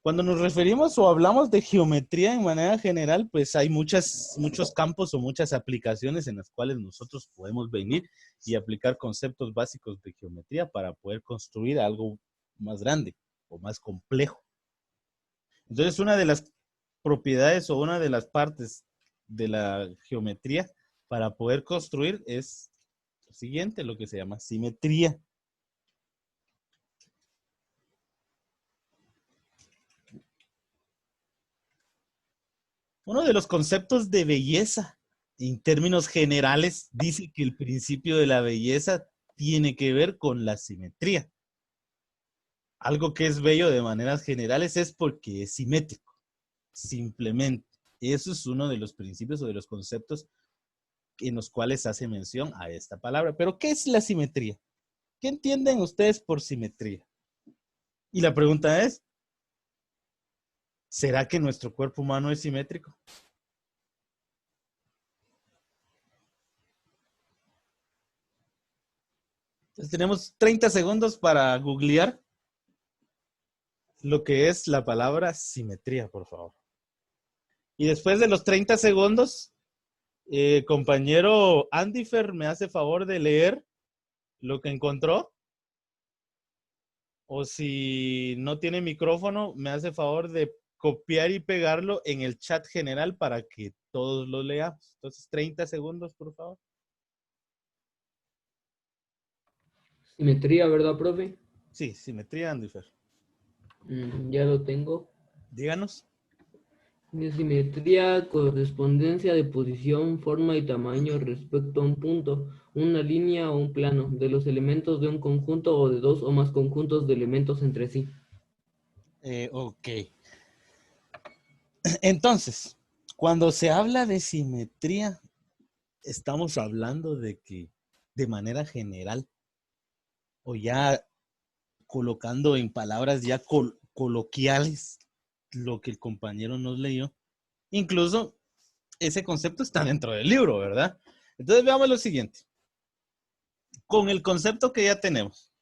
Cuando nos referimos o hablamos de geometría en manera general, pues hay muchos campos o muchas aplicaciones en las cuales nosotros podemos venir y aplicar conceptos básicos de geometría para poder construir algo más grande o más complejo. Entonces, una de las propiedades o una de las partes de la geometría para poder construir es lo siguiente, lo que se llama simetría. Uno de los conceptos de belleza, en términos generales, dice que el principio de la belleza tiene que ver con la simetría. Algo que es bello de maneras generales es porque es simétrico, simplemente. Eso es uno de los principios o de los conceptos en los cuales hace mención a esta palabra. Pero, ¿qué es la simetría? ¿Qué entienden ustedes por simetría? Y la pregunta es, ¿será que nuestro cuerpo humano es simétrico? Entonces tenemos 30 segundos para googlear lo que es la palabra simetría, por favor. Y después de los 30 segundos, compañero Andifer, ¿me hace favor de leer lo que encontró? O si no tiene micrófono, me hace favor de copiar y pegarlo en el chat general para que todos lo leamos. Entonces, 30 segundos, por favor. Simetría, ¿verdad, profe? Sí, simetría, Andifer. Ya lo tengo. Díganos. De simetría, correspondencia de posición, forma y tamaño respecto a un punto, una línea o un plano, de los elementos de un conjunto o de dos o más conjuntos de elementos entre sí. Ok. Entonces, cuando se habla de simetría, estamos hablando de que de manera general, o ya colocando en palabras ya coloquiales lo que el compañero nos leyó, incluso ese concepto está dentro del libro, ¿verdad? Entonces veamos lo siguiente. Con el concepto que ya tenemos,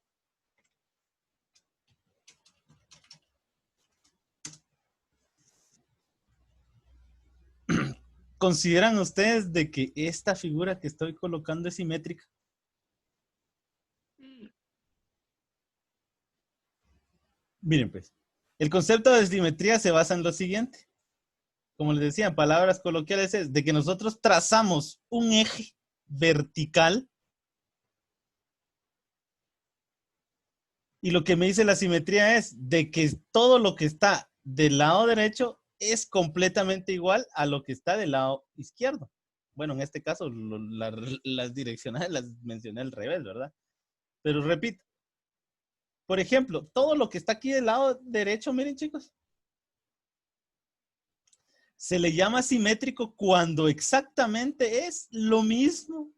¿consideran ustedes de que esta figura que estoy colocando es simétrica? Miren pues, el concepto de simetría se basa en lo siguiente. Como les decía, en palabras coloquiales es de que nosotros trazamos un eje vertical y lo que me dice la simetría es de que todo lo que está del lado derecho es completamente igual a lo que está del lado izquierdo. Bueno, en este caso las direccionales las mencioné al revés, ¿verdad? Pero repito, por ejemplo, todo lo que está aquí del lado derecho, miren chicos, se le llama simétrico cuando exactamente es lo mismo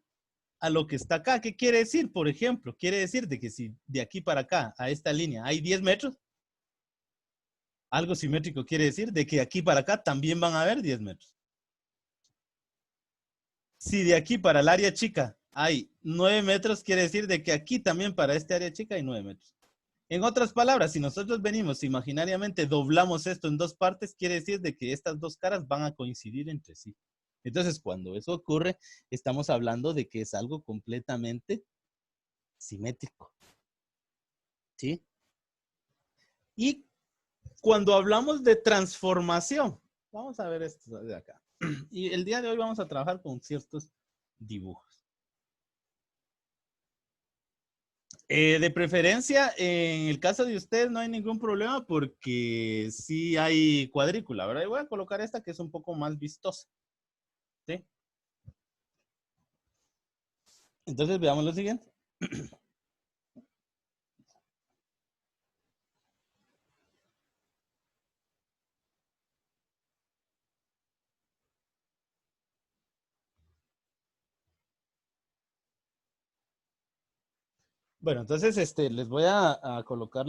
a lo que está acá. ¿Qué quiere decir? Por ejemplo, quiere decir de que si de aquí para acá a esta línea hay 10 metros, algo simétrico quiere decir de que aquí para acá también van a haber 10 metros. Si de aquí para el área chica hay 9 metros, quiere decir de que aquí también para este área chica hay 9 metros. En otras palabras, si nosotros venimos imaginariamente, doblamos esto en dos partes, quiere decir de que estas dos caras van a coincidir entre sí. Entonces, cuando eso ocurre, estamos hablando de que es algo completamente simétrico. ¿Sí? Y cuando hablamos de transformación, vamos a ver esto de acá. Y el día de hoy vamos a trabajar con ciertos dibujos. De preferencia, en el caso de ustedes no hay ningún problema porque sí hay cuadrícula, ¿verdad? Y voy a colocar esta que es un poco más vistosa. ¿Sí? Entonces veamos lo siguiente. Bueno, entonces les voy a colocar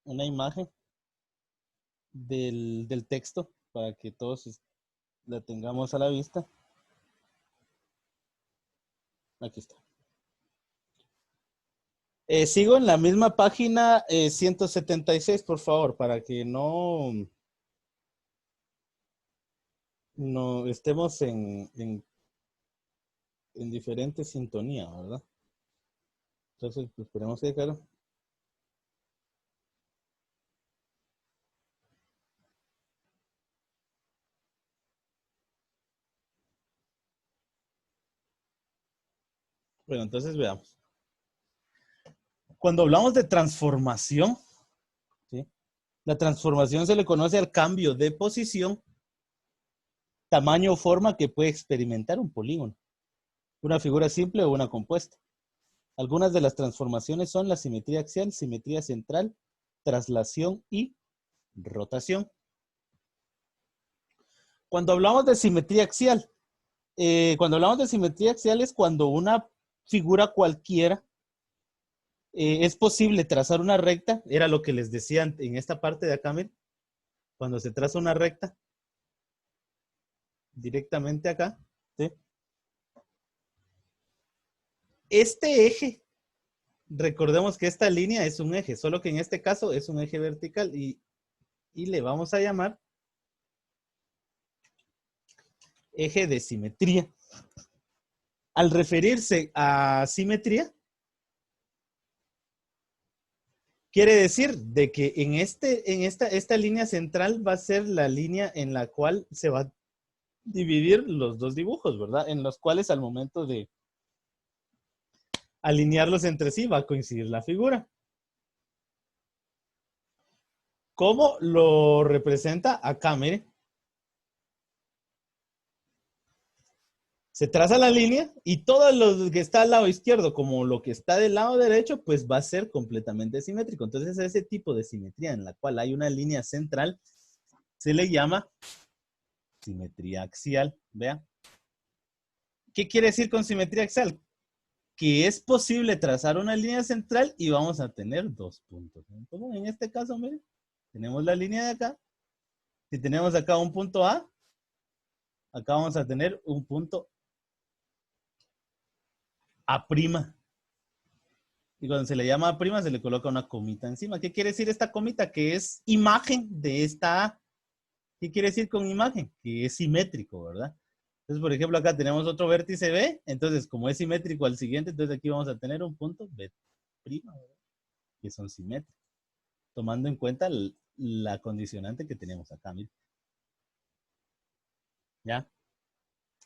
una imagen del texto para que todos la tengamos a la vista. Aquí está. Sigo en la misma página 176, por favor, para que no estemos en diferente sintonía, ¿verdad? Entonces, pues, esperemos que, claro. Bueno, entonces veamos. Cuando hablamos de transformación, ¿sí? La transformación se le conoce al cambio de posición, tamaño o forma que puede experimentar un polígono, una figura simple o una compuesta. Algunas de las transformaciones son la simetría axial, simetría central, traslación y rotación. Cuando hablamos de simetría axial, es cuando una figura cualquiera es posible trazar una recta, era lo que les decía en esta parte de acá, miren, cuando se traza una recta directamente acá, ¿sí? Este eje, recordemos que esta línea es un eje, solo que en este caso es un eje vertical y le vamos a llamar eje de simetría. Al referirse a simetría, quiere decir de que en esta línea central va a ser la línea en la cual se va a dividir los dos dibujos, ¿verdad? En los cuales al momento de alinearlos entre sí va a coincidir la figura. ¿Cómo lo representa acá? Mire. Se traza la línea y todo lo que está al lado izquierdo como lo que está del lado derecho, pues va a ser completamente simétrico. Entonces, ese tipo de simetría en la cual hay una línea central se le llama simetría axial. Vea. ¿Qué quiere decir con simetría axial? Que es posible trazar una línea central y vamos a tener dos puntos. Como en este caso, miren, tenemos la línea de acá. Si tenemos acá un punto A, acá vamos a tener un punto A'. Y cuando se le llama A', se le coloca una comita encima. ¿Qué quiere decir esta comita? Que es imagen de esta A. ¿Qué quiere decir con imagen? Que es simétrico, ¿verdad? Entonces, por ejemplo, acá tenemos otro vértice B. Entonces, como es simétrico al siguiente, entonces aquí vamos a tener un punto B', ¿verdad? Que son simétricos. Tomando en cuenta la condicionante que tenemos acá, miren. ¿Ya?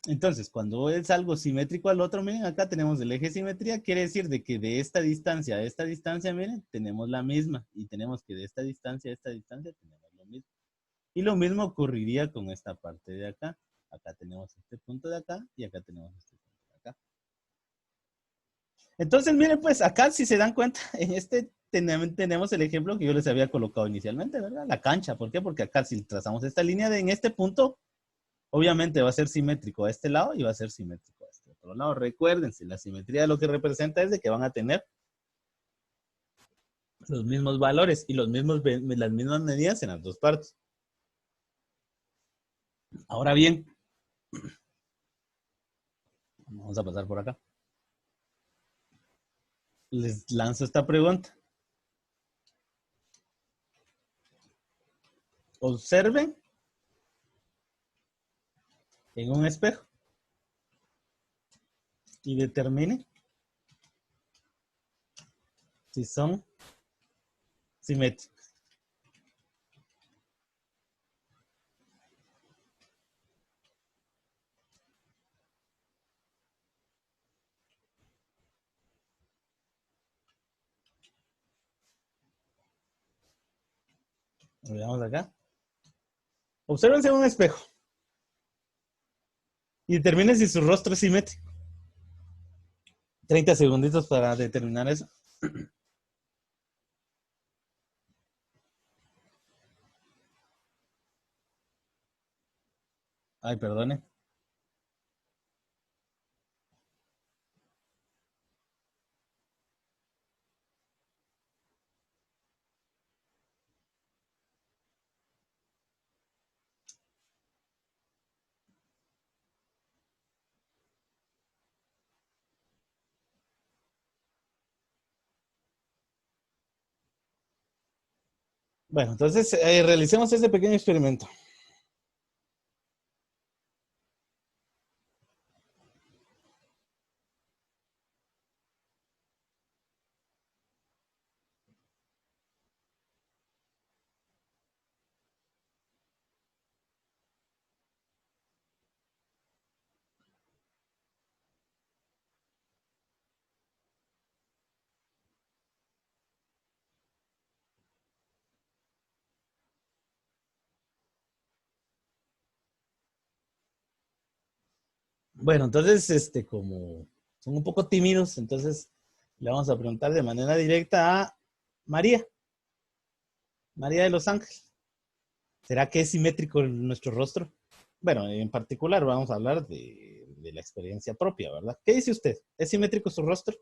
Entonces, cuando es algo simétrico al otro, miren, acá tenemos el eje de simetría, quiere decir de que de esta distancia a esta distancia, miren, tenemos la misma, y tenemos que de esta distancia a esta distancia tenemos lo mismo. Y lo mismo ocurriría con esta parte de acá. Acá tenemos este punto de acá, y acá tenemos este punto de acá. Entonces, miren, pues acá, si se dan cuenta, en este tenemos el ejemplo que yo les había colocado inicialmente, ¿verdad? La cancha. ¿Por qué? Porque acá si trazamos esta línea en este punto, obviamente va a ser simétrico a este lado y va a ser simétrico a este otro lado. Recuérdense, la simetría lo que representa es de que van a tener los mismos valores y las mismas medidas en las dos partes. Ahora bien, vamos a pasar por acá. Les lanzo esta pregunta. Observen en un espejo y determinen si son simétricos. Veamos acá. Obsérvense en un espejo y determinen si su rostro es simétrico. 30 segunditos para determinar eso. Ay, perdone. Bueno, entonces realicemos ese pequeño experimento. Bueno, entonces, como son un poco tímidos, entonces le vamos a preguntar de manera directa a María, María de Los Ángeles. ¿Será que es simétrico nuestro rostro? Bueno, en particular vamos a hablar de la experiencia propia, ¿verdad? ¿Qué dice usted? ¿Es simétrico su rostro?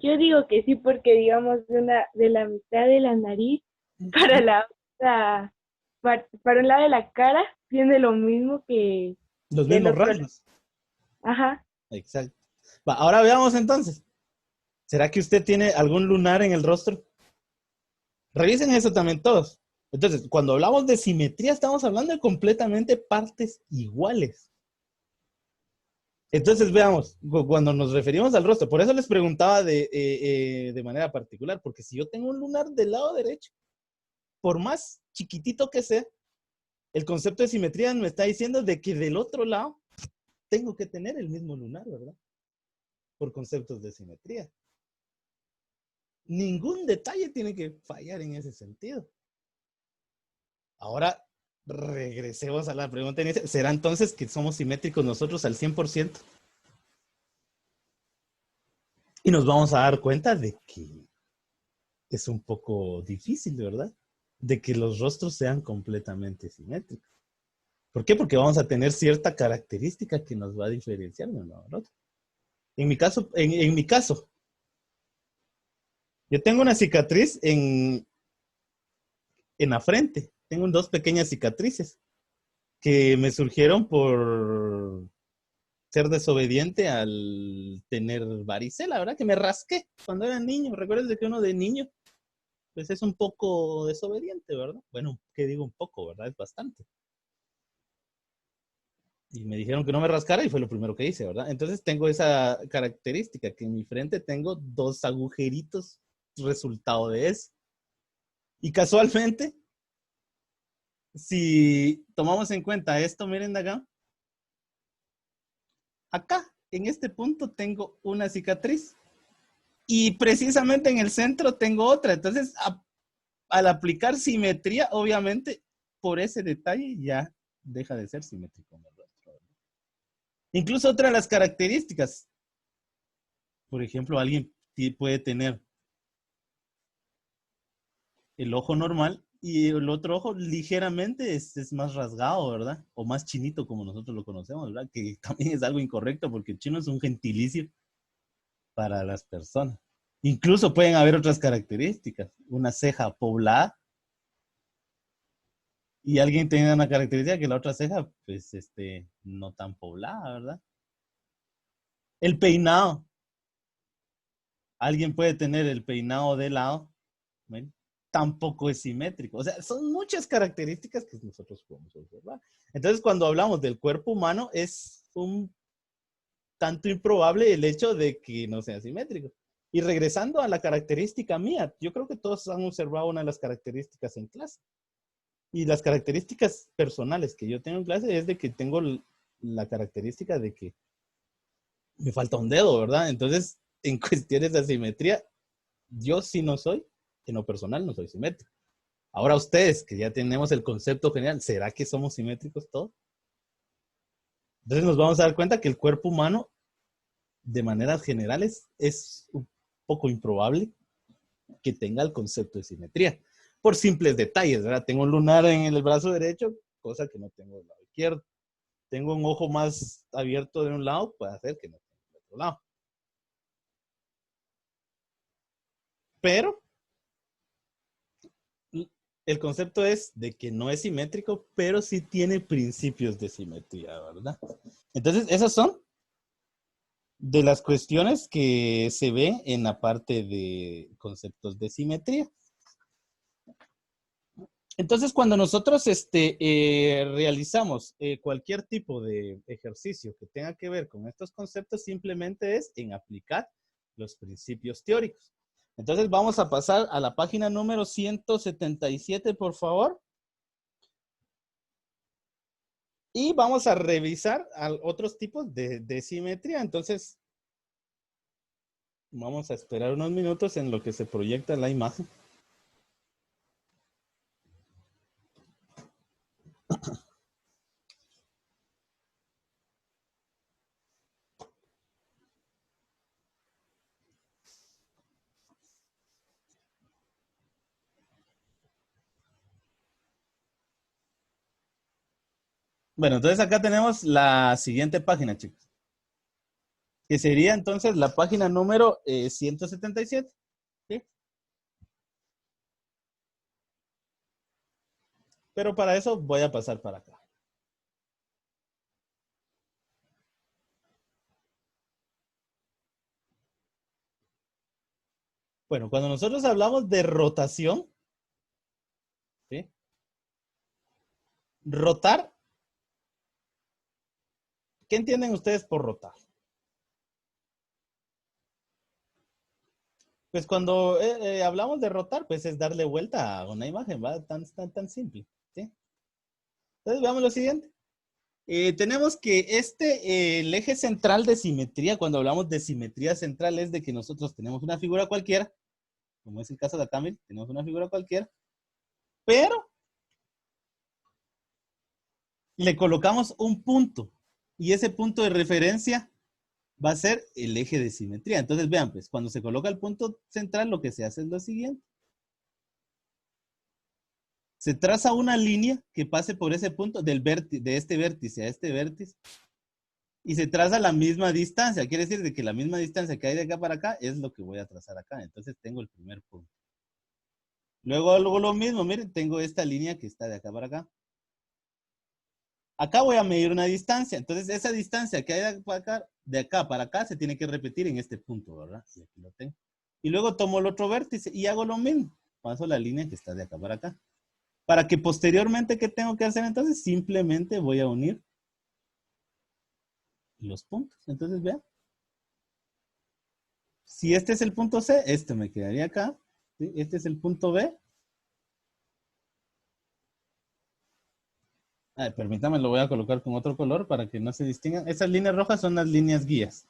Yo digo que sí, porque digamos de la mitad de la nariz para la otra, para un lado de la cara, tiene lo mismo Los que el mismos otro lado. rasgos. Ajá. Exacto. Va, ahora veamos entonces. ¿Será que usted tiene algún lunar en el rostro? Revisen eso también todos. Entonces, cuando hablamos de simetría, estamos hablando de completamente partes iguales. Entonces, veamos, cuando nos referimos al rostro, por eso les preguntaba de manera particular, porque si yo tengo un lunar del lado derecho, por más chiquitito que sea, el concepto de simetría me está diciendo de que del otro lado tengo que tener el mismo lunar, ¿verdad? Por conceptos de simetría. Ningún detalle tiene que fallar en ese sentido. Ahora, regresemos a la pregunta inicial. ¿Será entonces que somos simétricos nosotros al 100%? Y nos vamos a dar cuenta de que es un poco difícil, ¿verdad? De que los rostros sean completamente simétricos. ¿Por qué? Porque vamos a tener cierta característica que nos va a diferenciar de uno al otro. En mi caso, en mi caso, yo tengo una cicatriz en la frente. Tengo dos pequeñas cicatrices que me surgieron por ser desobediente al tener varicela, ¿verdad? Que me rasqué cuando era niño. Recuerdes que uno de niño, pues es un poco desobediente, ¿verdad? Bueno, ¿qué digo un poco, verdad? Es bastante. Y me dijeron que no me rascara y fue lo primero que hice, ¿verdad? Entonces tengo esa característica, que en mi frente tengo dos agujeritos resultado de eso. Y casualmente, si tomamos en cuenta esto, miren de acá, en este punto tengo una cicatriz. Y precisamente en el centro tengo otra. Entonces, al aplicar simetría, obviamente, por ese detalle ya deja de ser simétrico. Incluso otra de las características, por ejemplo, alguien puede tener el ojo normal y el otro ojo ligeramente es más rasgado, ¿verdad? O más chinito como nosotros lo conocemos, ¿verdad? Que también es algo incorrecto porque el chino es un gentilicio para las personas. Incluso pueden haber otras características. Una ceja poblada y alguien tiene una característica que la otra ceja, pues, no tan poblada, ¿verdad? El peinado. Alguien puede tener el peinado de lado, ¿ven? Tampoco es simétrico. O sea, son muchas características que nosotros podemos observar. Entonces, cuando hablamos del cuerpo humano, es un tanto improbable el hecho de que no sea simétrico. Y regresando a la característica mía, yo creo que todos han observado una de las características en clase. Y las características personales que yo tengo en clase es de que tengo la característica de que me falta un dedo, ¿verdad? Entonces, en cuestiones de asimetría, yo sí no soy, en lo personal no soy simétrico. Ahora ustedes, que ya tenemos el concepto general, ¿será que somos simétricos todos? Entonces nos vamos a dar cuenta que el cuerpo humano, de maneras generales, es un poco improbable que tenga el concepto de simetría, por simples detalles, ¿verdad? Tengo un lunar en el brazo derecho, cosa que no tengo del lado izquierdo. Tengo un ojo más abierto de un lado, puede hacer que no tenga del otro lado. Pero el concepto es de que no es simétrico, pero sí tiene principios de simetría, ¿verdad? Entonces, esas son de las cuestiones que se ven en la parte de conceptos de simetría. Entonces, cuando nosotros realizamos cualquier tipo de ejercicio que tenga que ver con estos conceptos, simplemente es en aplicar los principios teóricos. Entonces, vamos a pasar a la página número 177, por favor. Y vamos a revisar otros tipos de simetría. Entonces, vamos a esperar unos minutos en lo que se proyecta la imagen. Bueno, entonces acá tenemos la siguiente página, chicos. Que sería entonces la página número 177. ¿Sí? Pero para eso voy a pasar para acá. Bueno, cuando nosotros hablamos de rotación, ¿sí? Rotar, ¿qué entienden ustedes por rotar? Pues cuando hablamos de rotar, pues es darle vuelta a una imagen, ¿va? Tan simple, ¿sí? Entonces veamos lo siguiente. Tenemos que el eje central de simetría, cuando hablamos de simetría central, es de que nosotros tenemos una figura cualquiera, como es el caso de acá, tenemos una figura cualquiera, pero le colocamos un punto, y ese punto de referencia va a ser el eje de simetría. Entonces vean, pues, cuando se coloca el punto central, lo que se hace es lo siguiente. Se traza una línea que pase por ese punto de este vértice a este vértice, y se traza la misma distancia. Quiere decir de que la misma distancia que hay de acá para acá es lo que voy a trazar acá. Entonces tengo el primer punto. Luego lo mismo, miren, tengo esta línea que está de acá para acá. Acá voy a medir una distancia. Entonces esa distancia que hay de acá para acá se tiene que repetir en este punto, ¿verdad? Y aquí lo tengo. Y luego tomo el otro vértice y hago lo mismo. Paso la línea que está de acá para acá. Para que posteriormente, ¿qué tengo que hacer? Entonces simplemente voy a unir los puntos. Entonces vean. Si este es el punto C, este me quedaría acá. ¿Sí? Este es el punto B. Permítame, lo voy a colocar con otro color para que no se distingan. Esas líneas rojas son las líneas guías.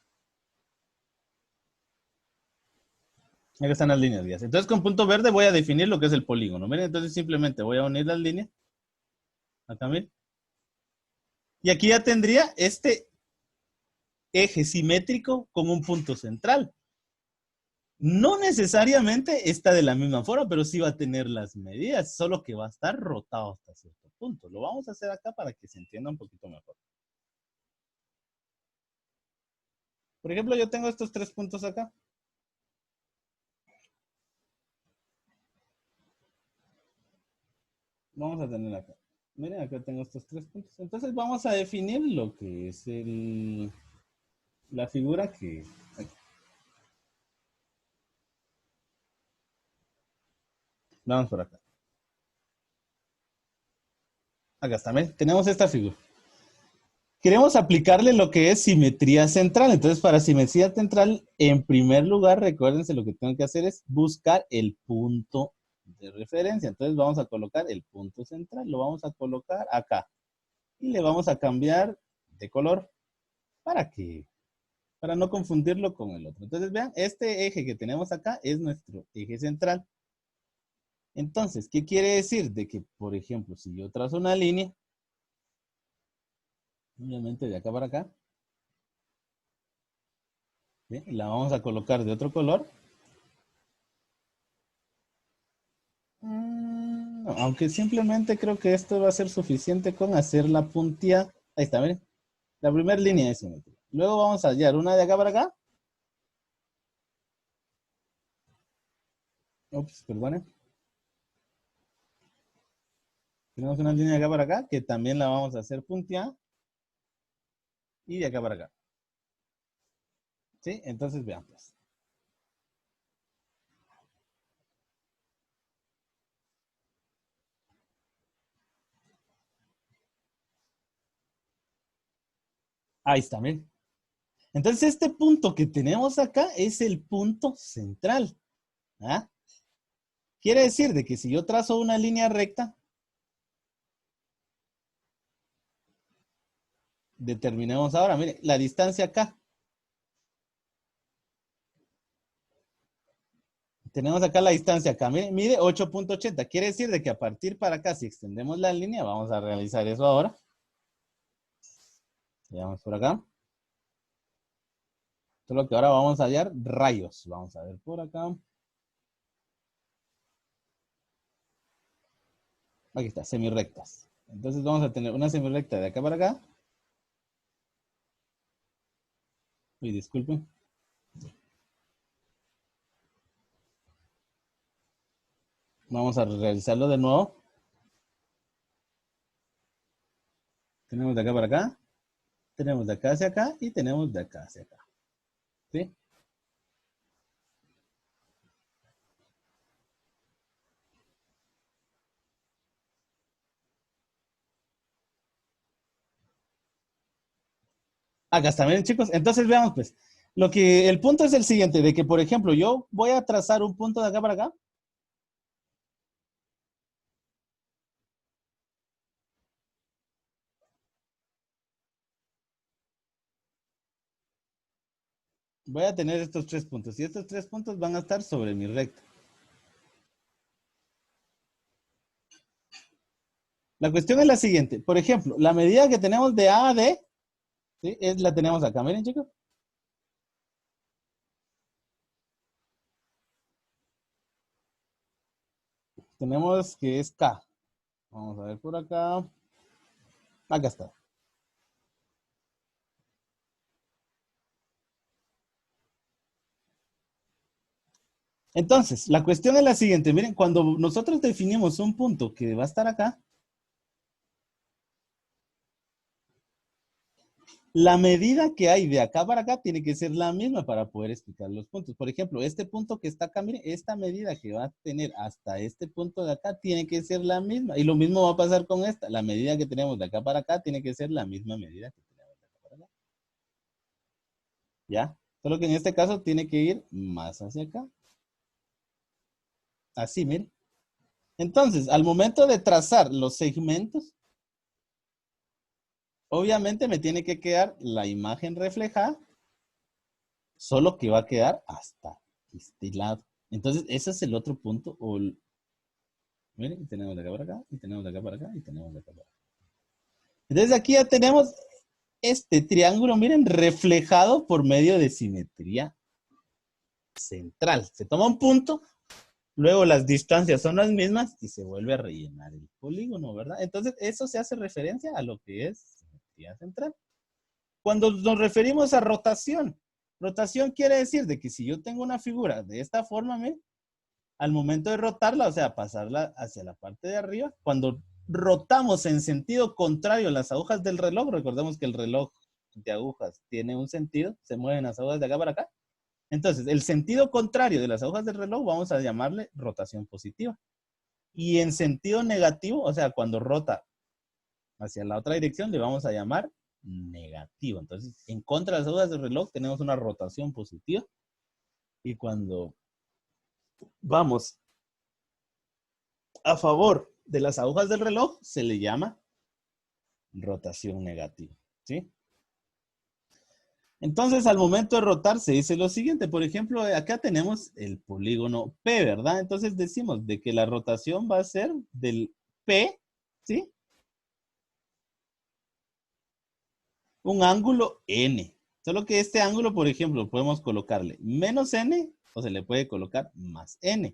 Aquí están las líneas guías. Entonces con punto verde voy a definir lo que es el polígono. Miren, entonces simplemente voy a unir las líneas. Acá, miren. Y aquí ya tendría este eje simétrico con un punto central. No necesariamente está de la misma forma, pero sí va a tener las medidas, solo que va a estar rotado hasta cierto punto. Lo vamos a hacer acá para que se entienda un poquito mejor. Por ejemplo, yo tengo estos 3 puntos acá. Vamos a tener acá. Miren, acá tengo estos 3 puntos. Entonces vamos a definir lo que es la figura que... Vamos por acá. Acá está, ¿ven? Tenemos esta figura. Queremos aplicarle lo que es simetría central. Entonces, para simetría central, en primer lugar, recuérdense, lo que tengo que hacer es buscar el punto de referencia. Entonces, vamos a colocar el punto central. Lo vamos a colocar acá. Y le vamos a cambiar de color para no confundirlo con el otro. Entonces, vean, este eje que tenemos acá es nuestro eje central. Entonces, ¿qué quiere decir? De que, por ejemplo, si yo trazo una línea, obviamente de acá para acá, ¿sí? La vamos a colocar de otro color. No, aunque simplemente creo que esto va a ser suficiente con hacer la puntilla. Ahí está, miren. La primera línea es simetría. Luego vamos a hallar una de acá para acá. Ups, perdone. Tenemos una línea de acá para acá que también la vamos a hacer punteada. Y de acá para acá. ¿Sí? Entonces vean pues. Ahí está, miren. Entonces este punto que tenemos acá es el punto central. ¿Ah? Quiere decir de que si yo trazo una línea recta, determinemos ahora, mire, la distancia acá. Tenemos acá la distancia acá, mide 8.80. Quiere decir de que a partir para acá, si extendemos la línea, vamos a realizar eso ahora. Veamos por acá. Solo que ahora vamos a hallar rayos. Vamos a ver por acá. Aquí está, semirrectas. Entonces vamos a tener una semirrecta de acá para acá. Uy, disculpen. Vamos a realizarlo de nuevo. Tenemos de acá para acá. Tenemos de acá hacia acá y tenemos de acá hacia acá. ¿Sí? Acá está, miren chicos. Entonces veamos pues. El punto es el siguiente, de que por ejemplo yo voy a trazar un punto de acá para acá. Voy a tener estos 3 puntos y estos 3 puntos van a estar sobre mi recta. La cuestión es la siguiente. Por ejemplo, la medida que tenemos de A a D, ¿sí? La tenemos acá. Miren chicos. Tenemos que es K. Vamos a ver por acá. Acá está. Entonces, la cuestión es la siguiente. Miren, cuando nosotros definimos un punto que va a estar acá, la medida que hay de acá para acá tiene que ser la misma para poder explicar los puntos. Por ejemplo, este punto que está acá, miren, esta medida que va a tener hasta este punto de acá tiene que ser la misma. Y lo mismo va a pasar con esta. La medida que tenemos de acá para acá tiene que ser la misma medida que tenemos de acá para acá. ¿Ya? Solo que en este caso tiene que ir más hacia acá. Así, miren. Entonces, al momento de trazar los segmentos, obviamente me tiene que quedar la imagen reflejada, solo que va a quedar hasta este lado. Entonces, ese es el otro punto. Miren, tenemos de acá para acá, y tenemos de acá para acá, y tenemos de acá para acá. Entonces, aquí ya tenemos este triángulo, miren, reflejado por medio de simetría central. Se toma un punto, luego las distancias son las mismas y se vuelve a rellenar el polígono, ¿verdad? Entonces, eso se hace referencia a lo que es simetría central. Cuando nos referimos a rotación, rotación quiere decir de que si yo tengo una figura de esta forma, ¿me? Al momento de rotarla, o sea, pasarla hacia la parte de arriba, cuando rotamos en sentido contrario las agujas del reloj, recordemos que el reloj de agujas tiene un sentido, se mueven las agujas de acá para acá. Entonces, el sentido contrario de las agujas del reloj vamos a llamarle rotación positiva. Y en sentido negativo, o sea, cuando rota hacia la otra dirección, le vamos a llamar negativo. Entonces, en contra de las agujas del reloj tenemos una rotación positiva. Y cuando vamos a favor de las agujas del reloj, se le llama rotación negativa. ¿Sí? Entonces, al momento de rotar, se dice lo siguiente. Por ejemplo, acá tenemos el polígono P, ¿verdad? Entonces decimos de que la rotación va a ser del P, ¿sí? Un ángulo N. Solo que este ángulo, por ejemplo, podemos colocarle menos N o se le puede colocar más N.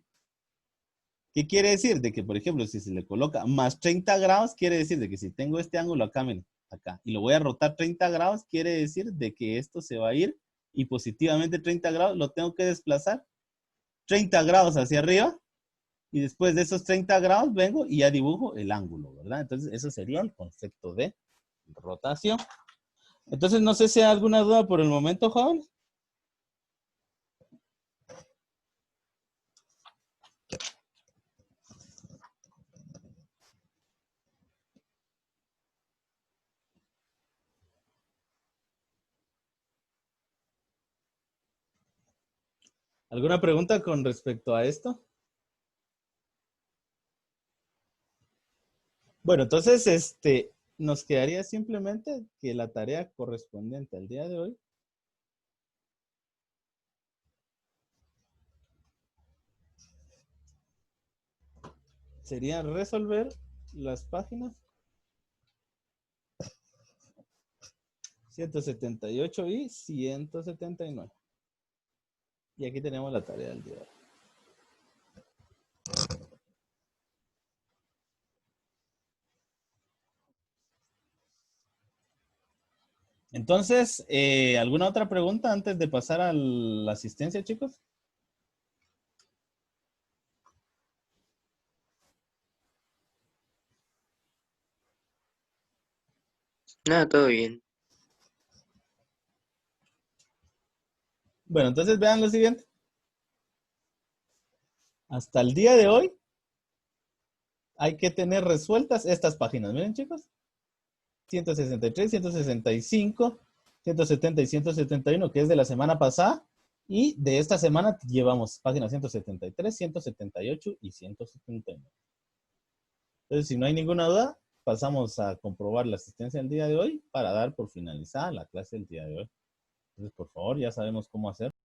¿Qué quiere decir? De que, por ejemplo, si se le coloca más 30 grados, quiere decir de que si tengo este ángulo acá, miren, acá, y lo voy a rotar 30 grados, quiere decir de que esto se va a ir y positivamente 30 grados lo tengo que desplazar 30 grados hacia arriba Y después de esos 30 grados vengo y ya dibujo el ángulo, ¿verdad? Entonces, eso sería el concepto de rotación. Entonces, no sé si hay alguna duda por el momento, jóvenes. ¿Alguna pregunta con respecto a esto? Bueno, entonces, nos quedaría simplemente que la tarea correspondiente al día de hoy sería resolver las páginas 178 y 179. Y aquí tenemos la tarea del día de hoy. Entonces, ¿alguna otra pregunta antes de pasar a la asistencia, chicos? Nada, todo bien. Bueno, entonces vean lo siguiente. Hasta el día de hoy hay que tener resueltas estas páginas. Miren, chicos. 163, 165, 170 y 171, que es de la semana pasada. Y de esta semana llevamos páginas 173, 178 y 179. Entonces, si no hay ninguna duda, pasamos a comprobar la asistencia del día de hoy para dar por finalizada la clase del día de hoy. Entonces, por favor, ya sabemos cómo hacer.